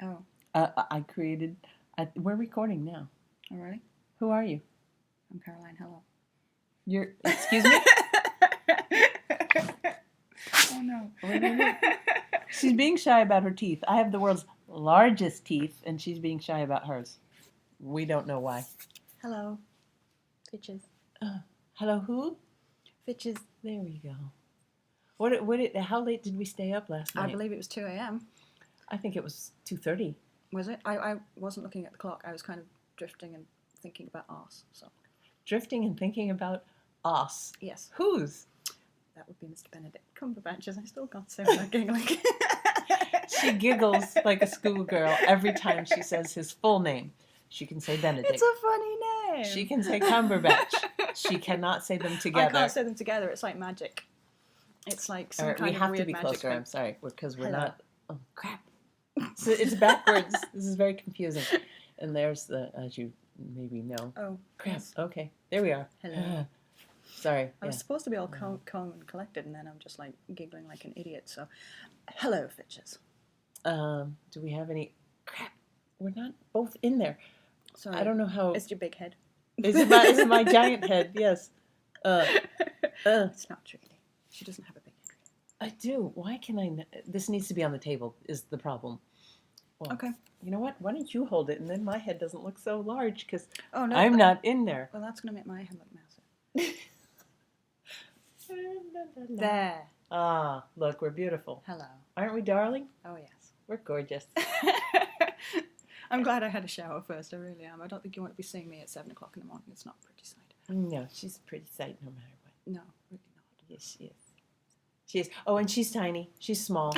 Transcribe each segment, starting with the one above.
Oh. I created... we're recording now. Oh, really? Who are you? I'm Caroline. Hello. You're... Excuse me? Oh, no. What do you mean? She's being shy about her teeth. I have the world's largest teeth, and she's being shy about hers. We don't know why. Hello. Fitches. Hello, who? Fitches. There we go. How late did we stay up last night? I believe it was 2 a.m. I think it was 2:30. Was it? I wasn't looking at the clock. I was kind of drifting and thinking about arse. So. Drifting and thinking about us. Yes. Whose? That would be Mr. Benedict Cumberbatch's. I still can't say without giggling. She giggles like a schoolgirl every time she says his full name. She can say Benedict. It's a funny name. She can say Cumberbatch. She cannot say them together. I can't say them together. It's like magic. It's like some kind of weird magic. We have to be closer. Thing. I'm sorry, because we're Hello. not. Oh crap! So it's backwards. This is very confusing. And there's the, as you maybe know. Oh crap! yes. Okay, there we are. Hello. Sorry. I was supposed to be all calm and collected, and then I'm just like giggling like an idiot. So, hello, Fitches. Do we have any? Crap! We're not both in there. Sorry. I don't know how. It's your big head. Is it my giant head? Yes. It's not really. She doesn't have a big head. I do. Why can I? This needs to be on the table. Is the problem? Well, Okay. You know what? Why don't you hold it, and then my head doesn't look so large because Oh no. I'm not in there. Well, that's gonna make my head look massive. There. Ah, look, we're beautiful. Hello. Aren't we, darling? Oh yes. We're gorgeous. I'm glad I had a shower first. I really am. I don't think you want to be seeing me at 7 o'clock in the morning. It's not a pretty sight. No, she's a pretty sight no matter what. No, really not. Yes, she is. She is. Oh, and she's tiny. She's small.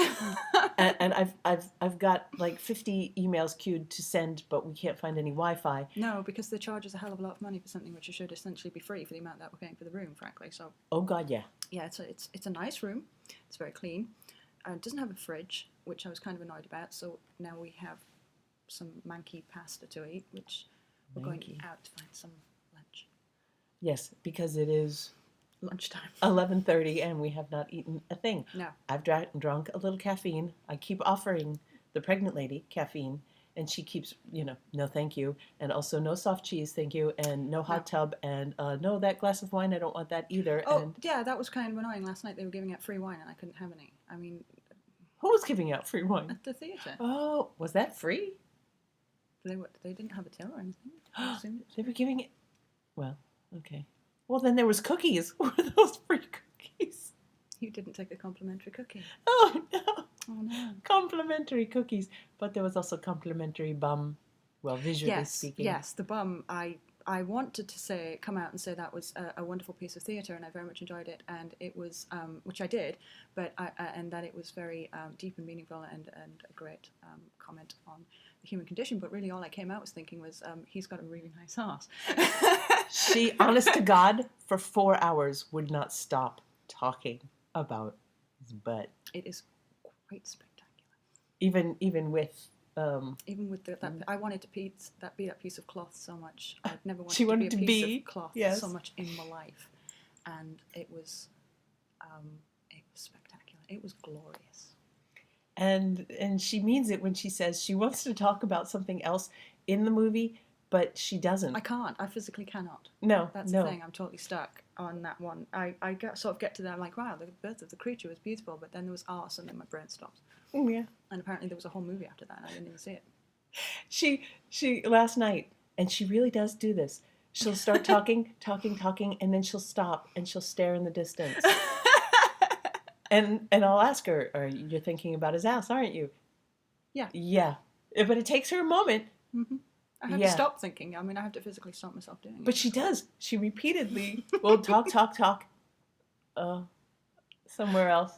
and I've got like 50 emails queued to send, but we can't find any Wi-Fi. No, because they charge us a hell of a lot of money for something which should essentially be free for the amount that we're paying for the room, frankly. So. Oh God, yeah. Yeah, it's a nice room. It's very clean. It doesn't have a fridge, which I was kind of annoyed about. So now we have some manky pasta to eat, which we're going out to find some lunch. Yes, because it is lunchtime. 11:30 and we have not eaten a thing. No. I've drunk a little caffeine. I keep offering the pregnant lady caffeine, and she keeps, no thank you, and also no soft cheese, thank you, and no hot tub, and no, that glass of wine, I don't want that either. Oh, and yeah, that was kind of annoying. Last night they were giving out free wine and I couldn't have any. I mean... Who was giving out free wine? At the theatre. Oh, was that free? They didn't have a till or anything. They were giving it... Well, okay. Well, then there was cookies. What are those free cookies? You didn't take a complimentary cookie. Oh, no. Oh, no. Complimentary cookies. But there was also complimentary bum, well, visually speaking. Yes, the bum. I wanted to come out and say that was a wonderful piece of theatre, and I very much enjoyed it, and it was, which I did, but and that it was very deep and meaningful and a great comment on the human condition. But really, all I came out was thinking was, he's got a really nice ass. She, honest to God, for 4 hours would not stop talking about his butt. It is quite spectacular. Even with. Even with that, I wanted to be that piece of cloth so much. I'd never wanted she to wanted be a piece of cloth so much in my life, and it was spectacular. It was glorious. And she means it when she says she wants to talk about something else in the movie, but she doesn't. I can't. I physically cannot. No, that's the thing. I'm totally stuck on that one. I sort of get to that. I'm like, wow, the birth of the creature was beautiful, but then there was arse, and then my brain stops. Yeah. And apparently there was a whole movie after that, and I didn't even see it. She last night, and she really does do this. She'll start talking, and then she'll stop, and she'll stare in the distance. and I'll ask her, you're thinking about his ass, aren't you? Yeah. Yeah. But it takes her a moment. Mm-hmm. I have to stop thinking. I mean, I have to physically stop myself doing it. But she does. She repeatedly will talk. Somewhere else.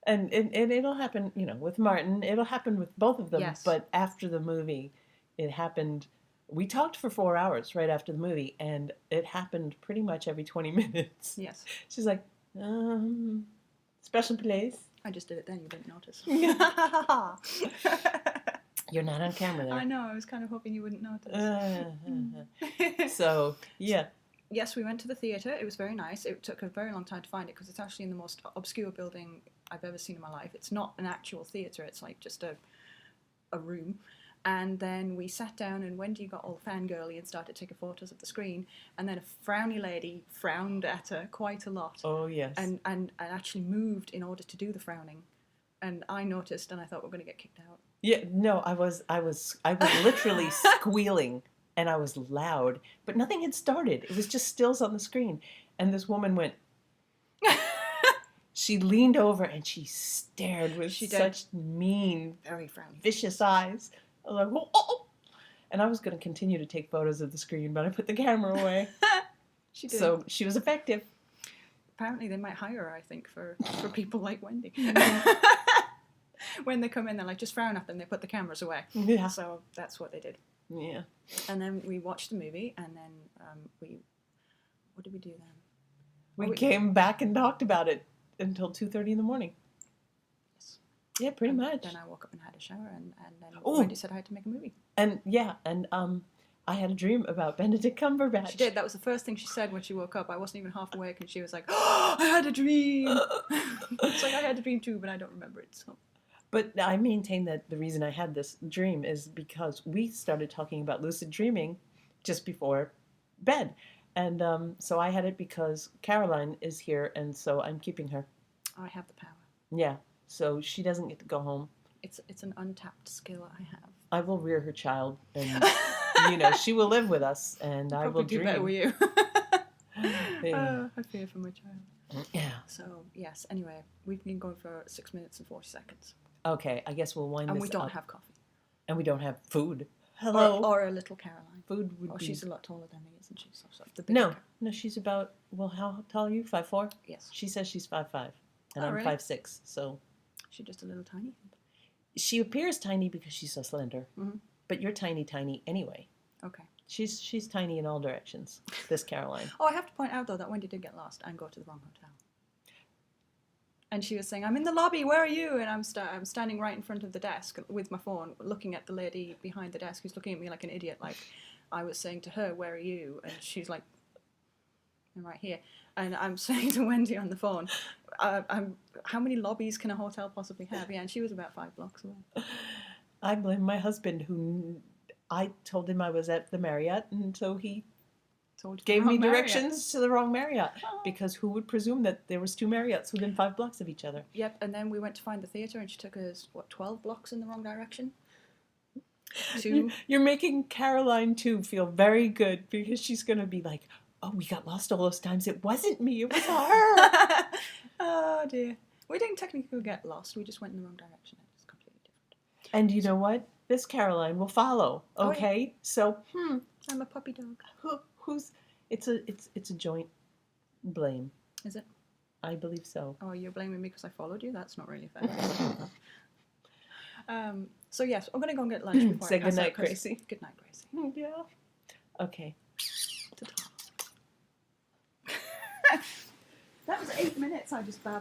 And it'll happen, with Martin. It'll happen with both of them. Yes. But after the movie, it happened. We talked for 4 hours right after the movie, and it happened pretty much every 20 minutes. Yes. She's like, special place. I just did it then. You didn't notice. You're not on camera there. I know. I was kind of hoping you wouldn't notice. So, yeah. Yes, we went to the theatre. It was very nice. It took a very long time to find it because it's actually in the most obscure building I've ever seen in my life. It's not an actual theatre. It's like just a a room. And then we sat down, and Wendy got all fangirly and started taking photos of the screen. And then a frowny lady frowned at her quite a lot. Oh, yes. And actually moved in order to do the frowning. And I noticed, and I thought we're going to get kicked out. Yeah, no, I was literally squealing, and I was loud, but nothing had started. It was just stills on the screen. And this woman went, she leaned over and she stared with such mean, very frowny, vicious eyes. I was like, oh, oh. And I was going to continue to take photos of the screen, but I put the camera away. She did. So she was effective. Apparently they might hire her, I think, for people like Wendy. When they come in, they're like, just frown at them, they put the cameras away. Yeah. So that's what they did. Yeah. And then we watched the movie, and then what did we do then? We came back and talked about it until 2:30 in the morning. Yes. Yeah, pretty much. Then I woke up and had a shower, and then Ooh. Wendy said I had to make a movie. And yeah, and I had a dream about Benedict Cumberbatch. She did. That was the first thing she said when she woke up. I wasn't even half awake, and she was like, "Oh, I had a dream." It's like I had a dream too, but I don't remember it. So. But I maintain that the reason I had this dream is because we started talking about lucid dreaming just before bed. And so I had it because Caroline is here, and so I'm keeping her. I have the power. Yeah, so she doesn't get to go home. It's an untapped skill I have. I will rear her child, and she will live with us, and I will dream. Probably do better with you. Yeah. I fear for my child. Yeah. So yes. Anyway, we've been going for 6 minutes and 40 seconds. Okay, I guess we'll wind this up. And we don't have coffee. And we don't have food. Hello. Or a little Caroline. Food would be... she's a lot taller than me, isn't she? So the bigger No, she's about, well, how tall are you? 5'4"? Yes. She says she's 5'5", and I'm really? 5'6", so... She's just a little tiny. She appears tiny because she's so slender, Mm-hmm. but you're tiny anyway. Okay. She's tiny in all directions, this Caroline. Oh, I have to point out, though, that Wendy did get lost and go to the wrong hotel. And she was saying, I'm in the lobby, where are you? And I'm standing right in front of the desk with my phone, looking at the lady behind the desk who's looking at me like an idiot. Like, I was saying to her, where are you? And she's like, I'm right here. And I'm saying to Wendy on the phone, how many lobbies can a hotel possibly have? Yeah, and she was about 5 blocks away. I blame my husband, who I told him I was at the Marriott, and so he gave me directions to the wrong Marriott, because who would presume that there was 2 Marriotts within 5 blocks of each other? Yep, and then we went to find the theatre, and she took us, 12 blocks in the wrong direction? You're making Caroline, too, feel very good, because she's going to be like, oh, we got lost all those times. It wasn't me. It was her. Oh, dear. We didn't technically get lost. We just went in the wrong direction. It's completely different. And you know what? This Caroline will follow, okay? Oh, yeah. So, I'm a puppy dog. It's a joint blame. Is it? I believe so. Oh, you're blaming me because I followed you? That's not really fair. So, yes, I'm going to go and get lunch before Say I pass goodnight, out, 'cause- Gracie. Good night, Gracie. Yeah. Okay. Ta-ta. That was 8 minutes I just babbled.